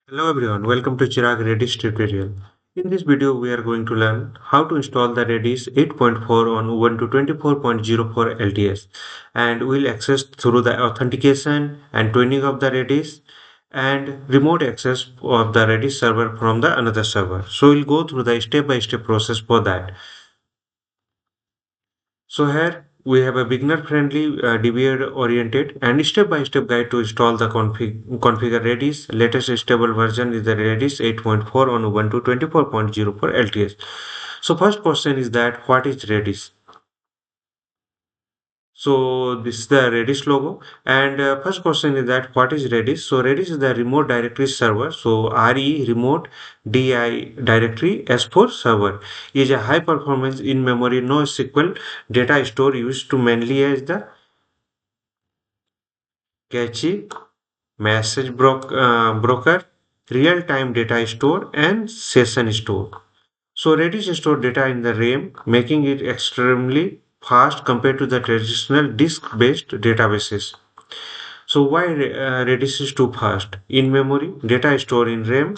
Hello everyone, welcome to Chirag Redis tutorial. In this video, we are going to learn how to install the Redis 8.4 on Ubuntu 24.04 LTS, and we'll access through the authentication and tuning of the Redis and remote access of the Redis server from the another server. So we'll go through the step-by-step process for that. So here we have a beginner-friendly DBA-oriented and step-by-step guide to install the configure Redis. Latest stable version is the Redis 8.4 on Ubuntu 24.04 LTS. So first question is that what is Redis? So this is the Redis logo. And first question is that what is Redis? So Redis is the remote directory server. So RE remote DI directory S4 server is a high performance in memory NoSQL data store used to mainly as the cache, broker, real time data store, and session store. So Redis store data in the RAM, making it extremely fast compared to the traditional disk-based databases. So why Redis is too fast? In memory, data stored in RAM,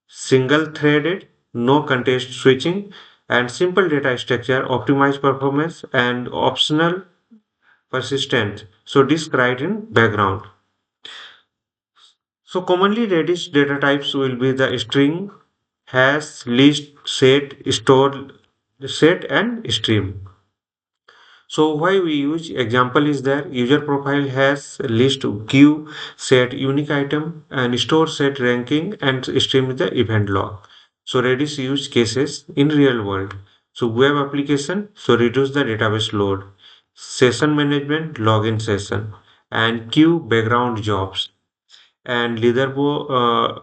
single-threaded, no context switching, and simple data structure, optimized performance, and optional persistent. So disk write in background. So commonly Redis data types will be the string, hash, list, set, store, set, and stream. So why we use example is there user profile has list queue, set unique item, and store set ranking, and stream is the event log. So Redis use cases in real world. So web application, so reduce the database load. Session management, login session, and queue background jobs, and leaderboard,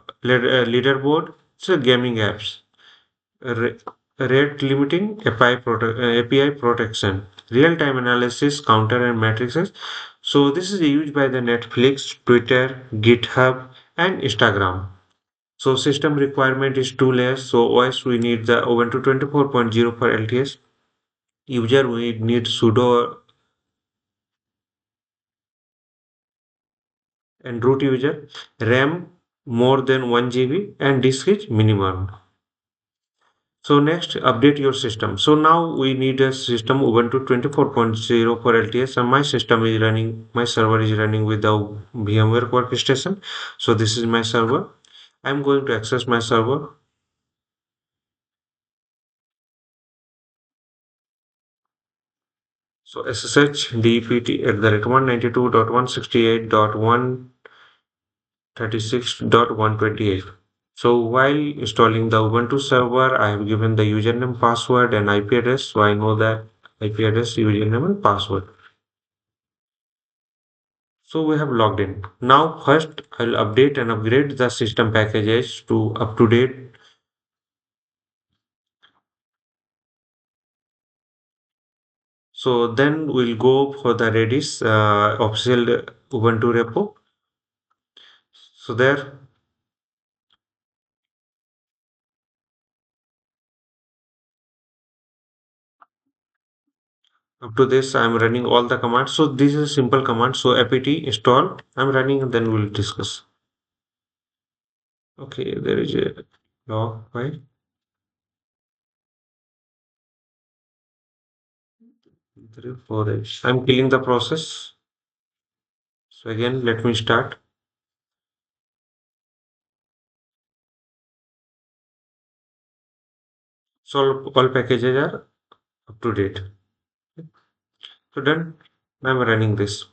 so gaming apps. Re- Rate limiting API protection, real-time analysis, counter and matrices. So this is used by the Netflix, Twitter, GitHub, and Instagram. So system requirement is two layers. So OS we need the Ubuntu 24.04 LTS. User we need sudo and root user. RAM more than 1 GB and disk is minimum. So next, update your system. So now we need a system Ubuntu 24.04 LTS, and my system is running, my server is running with the VMware workstation. So this is my server. I'm going to access my server. So SSH DPT at the rate 192.168.136.128. So while installing the Ubuntu server, I have given the username, password, and IP address. So I know that IP address, username, and password. So we have logged in. Now first I'll update and upgrade the system packages to up to date. So then we'll go for the Redis official Ubuntu repo. So there up to this I'm running all the commands. So this is a simple command. So apt install I'm running and then we'll discuss. Okay, there is a log file. 3 4 I'm killing the process. So again let me start. So all packages are up to date. So done. I'm running this.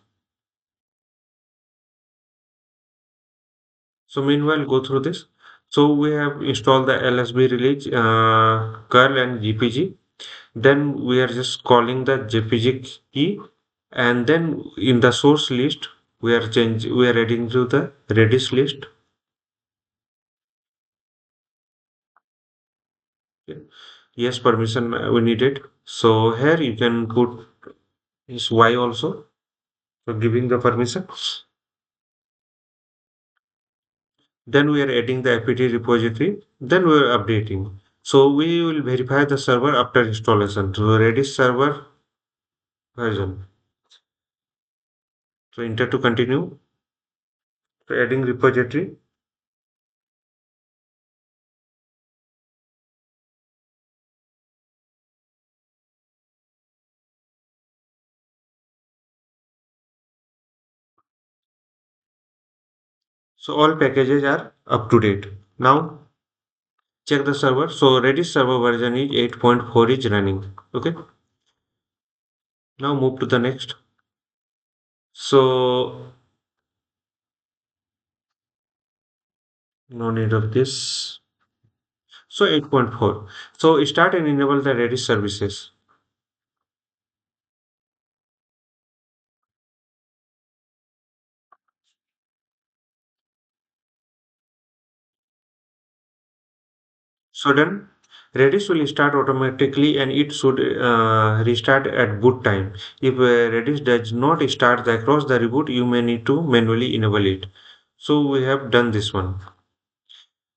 So meanwhile, go through this. So we have installed the LSB release, curl and GPG. Then we are just calling the GPG key, and then in the source list we are adding to the Redis list. Okay. Yes, permission we needed. So here you can put is Y also. So giving the permission. Then we are adding the apt repository. Then we are updating. So we will verify the server after installation. So Redis server version. So enter to continue. So adding repository. So all packages are up to date. Now check the server. So Redis server version is 8.4 is running. Okay. Now move to the next. So no need of this. So 8.4. So start and enable the Redis services. So then Redis will start automatically and it should restart at boot time. If Redis does not start across the reboot, you may need to manually enable it. So we have done this one.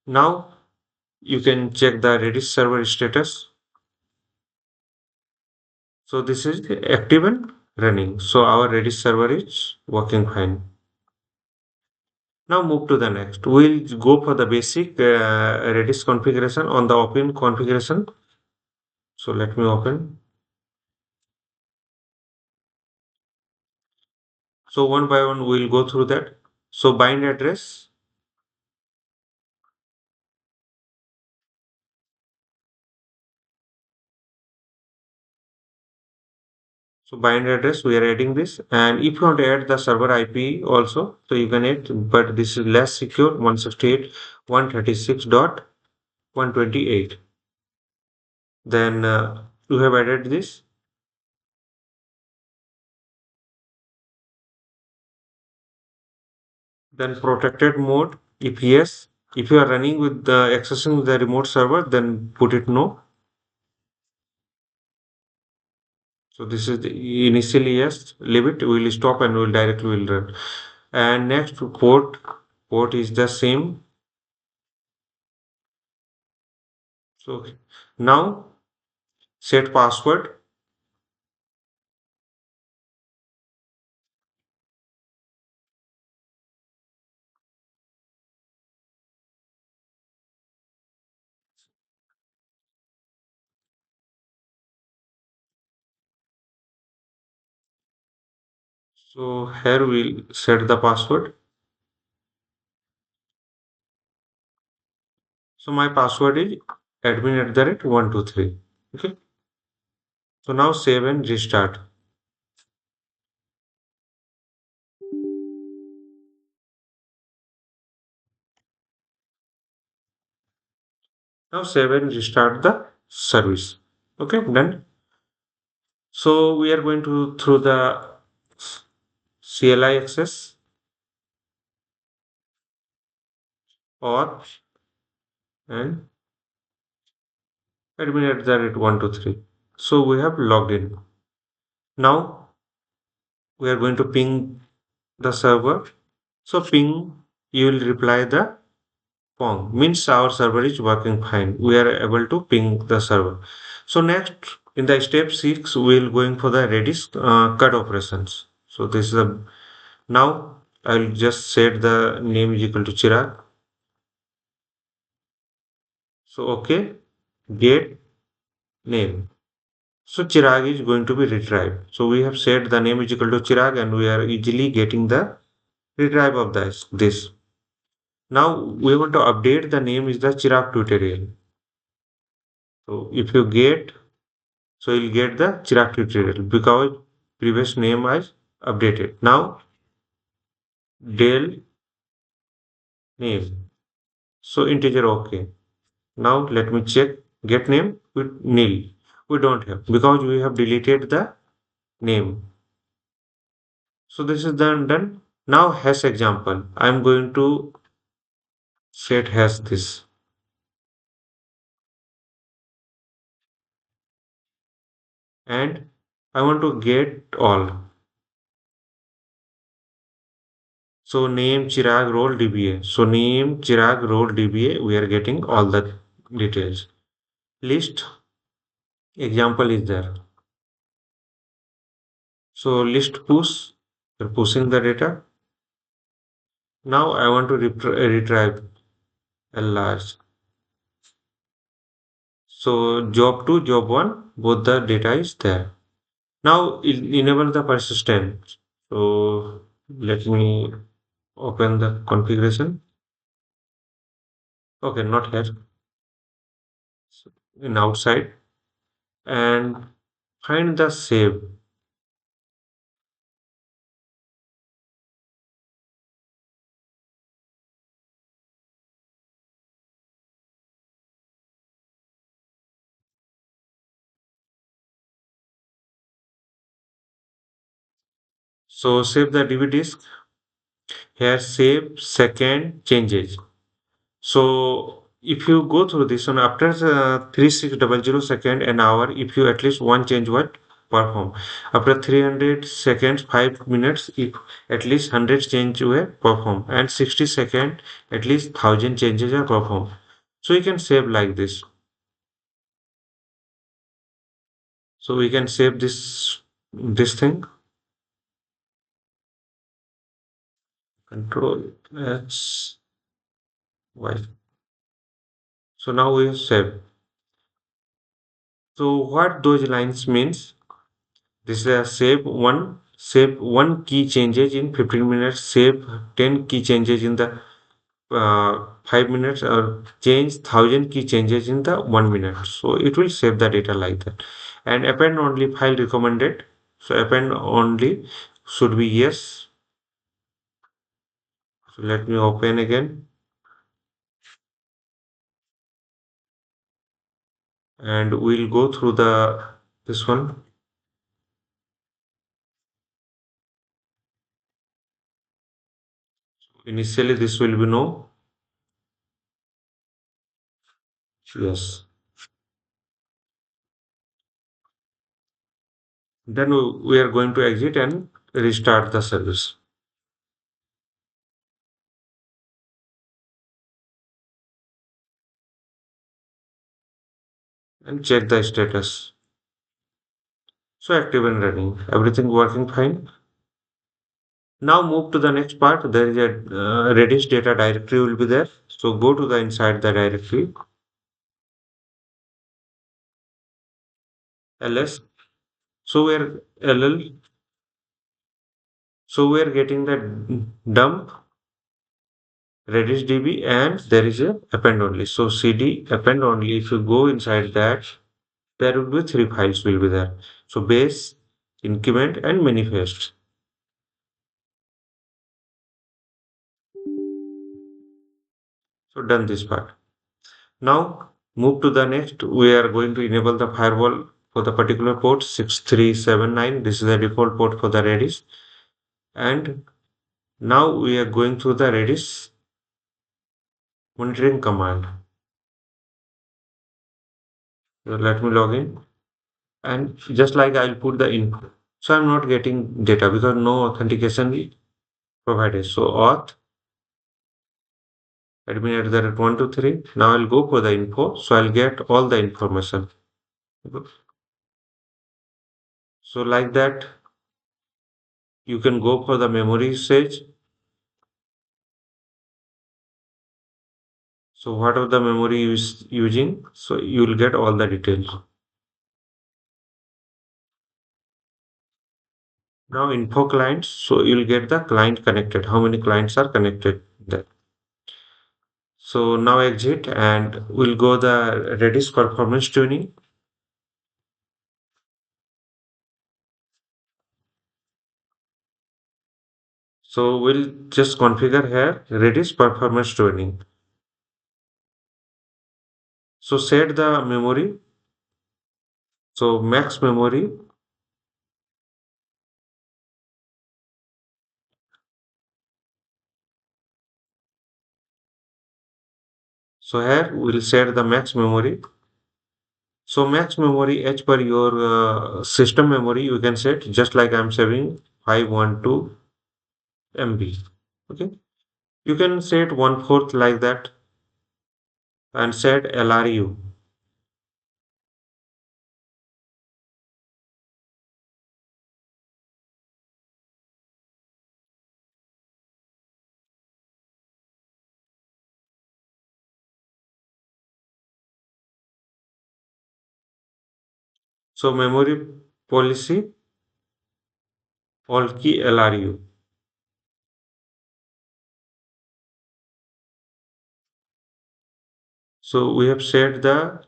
Now you can check the Redis server status. So this is active and running. So our Redis server is working fine. Now move to the next. We'll go for the basic Redis configuration on the open configuration. So let me open. So one by one we'll go through that. So bind address. So bind address we are adding this, and if you want to add the server IP also, so you can add, but this is less secure 168.136.128. Then you have added this. Then protected mode. If yes, if you are running with the accessing the remote server, then put it no. So this is the initially yes, leave it, we will stop and we will directly will run. And next port is the same. So now set password. So here we'll set the password. So my password is admin at the rate 123. Okay. So now save and restart. Now save and restart the service. Okay, done. So we are going to through the CLI access auth and admin at the rate 123. So we have logged in. Now we are going to ping the server. So ping, you will reply the pong means our server is working fine. We are able to ping the server. So next in the step 6 we will going for the Redis cut operations. So this is the now I'll just set the name is equal to Chirag. So okay, get name. So Chirag is going to be retrieved. So we have set the name is equal to Chirag and we are easily getting the retrieve of this. Now we want to update the name is the Chirag tutorial. So if you get, so you'll get the Chirag tutorial because previous name is updated. Now Dell name. So integer okay. Now let me check get name with nil. We don't have because we have deleted the name. So this is done. Now hash example. I'm going to set hash this and I want to get all. So name Chirag role DBA. So name Chirag role DBA. We are getting all the details. List example is there. So list push. We're pushing the data. Now I want to retrieve a large. So job 2, job 1, both the data is there. Now enable the persistence. So let me Open the configuration. Okay, not here. So, in outside and find the save. So save the DVD disk. Here save second changes. So if you go through this one after 3600 second an hour, if you at least one change what perform. After 300 seconds, 5 minutes, if at least 100 change were perform, and 60 second at least 1000 changes are performed. So you can save like this. So we can save this thing. Control X Y. So now we save. So what those lines means? This is a save one key changes in 15 minutes, save 10 key changes in the 5 minutes, or change 1000 key changes in the 1 minute. So it will save the data like that. And append only file recommended. So append only should be yes. So let me open again and we'll go through the this one. Initially this will be no. Yes. Then we are going to exit and restart the service and check the status. So active and running, everything working fine. Now move to the next part. There is a Redis data directory will be there. So go to the inside the directory ls. So we're ll. So we're getting the dump Redis DB and there is a append only. So cd append only. If you go inside that, there will be three files will be there. So base, increment, and manifest. So done this part. Now move to the next. We are going to enable the firewall for the particular port 6379. This is the default port for the Redis. And now we are going through the Redis monitoring command. So let me log in. And just like I'll put the info. So I'm not getting data because no authentication provided. So auth admin at the rate 123. Now I'll go for the info. So I'll get all the information. So like that, you can go for the memory usage. So whatever the memory you is using, so you will get all the details. Now info clients, so you'll get the client connected, how many clients are connected there. So now exit and we'll go the Redis performance tuning. So we'll just configure here Redis performance tuning. So set the memory. So max memory. So here we'll set the max memory. So max memory as per your system memory, you can set just like I'm saving 512 MB. Okay. You can set one fourth like that and set LRU. So memory policy all key LRU. So we have set the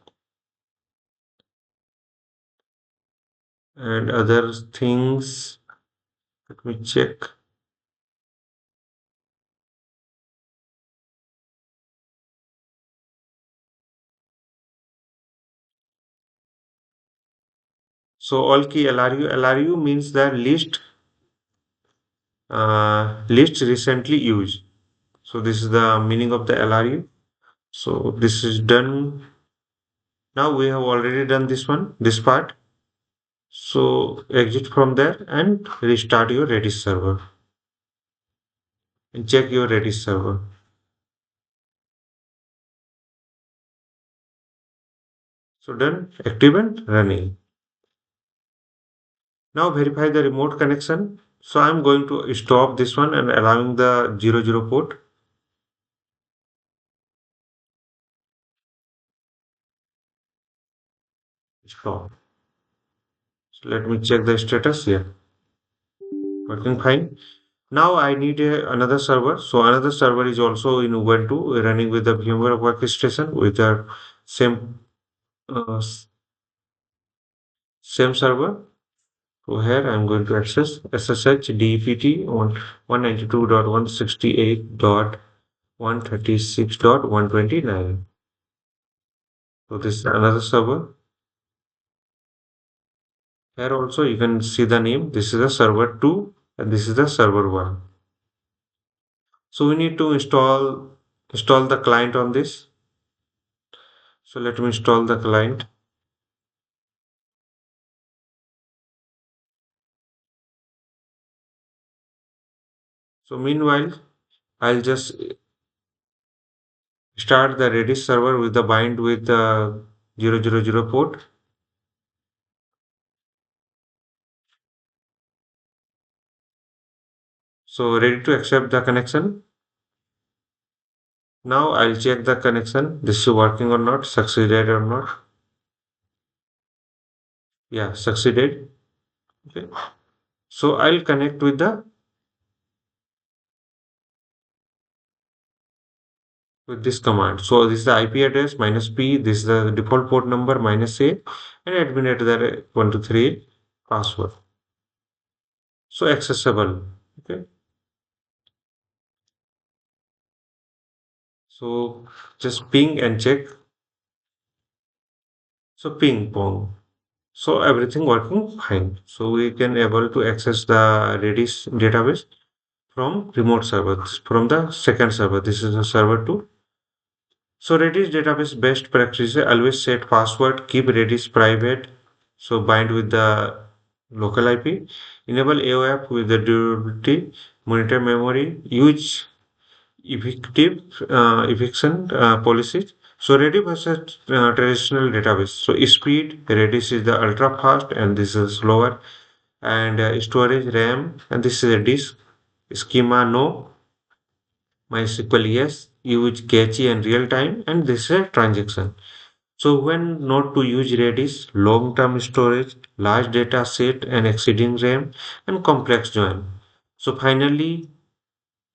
and other things. Let me check. So all key LRU. LRU means the least recently used. So this is the meaning of the LRU. So this is done. Now we have already done this one, this part. So exit from there and restart your Redis server and check your Redis server. So done, active and running. Now verify the remote connection. So I'm going to stop this one and allowing the 00 port. Stop. So let me check the status here. Working fine. Now I need another server. So another server is also in Ubuntu running with the VMware workstation with the same same server. So here I'm going to access SSH DPT on 192.168.136.129. So this is another server. Here also you can see the name. This is the server 2 and this is the server 1. So we need to install the client on this. So let me install the client. So meanwhile, I'll just start the Redis server with the bind with the 000 port. So ready to accept the connection. Now I'll check the connection. This is working or not, succeeded or not. Yeah, succeeded. Okay. So I'll connect with this command. So this is the IP address minus P, this is the default port number minus A, and admin address 123 password. So accessible. Okay. So just ping and check. So ping pong. So everything working fine. So we can able to access the Redis database from remote server, from the second server. This is the server 2. So Redis database best practice is always set password, keep Redis private, so bind with the local IP, enable AOF with the durability, monitor memory, use effective eviction policies. So Redis versus traditional database. So speed, Redis is the ultra fast and this is slower, and storage RAM, and this is a disk. Schema no, MySQL yes, use cache and real time, and this is a transaction. So when not to use Redis, long-term storage, large data set and exceeding RAM and complex join. So finally,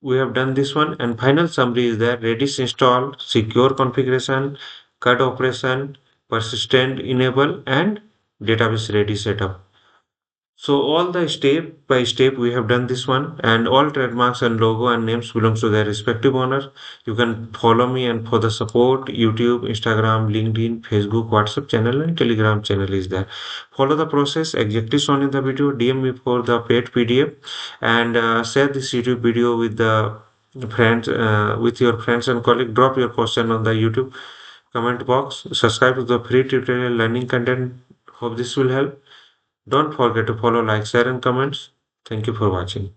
we have done this one and final summary is that Redis install, secure configuration, CUD operation, persistent enable and database ready setup. So all the step by step we have done this one and all trademarks and logo and names belongs to their respective owner. You can follow me and for the support YouTube, Instagram, LinkedIn, Facebook, WhatsApp channel and Telegram channel is there. Follow the process exactly shown in the video. DM me for the paid PDF and share this YouTube video with the friends with your friends and colleagues. Drop your question on the YouTube comment box. Subscribe to the free tutorial learning content. Hope this will help. Don't forget to follow, like, share, and comments. Thank you for watching.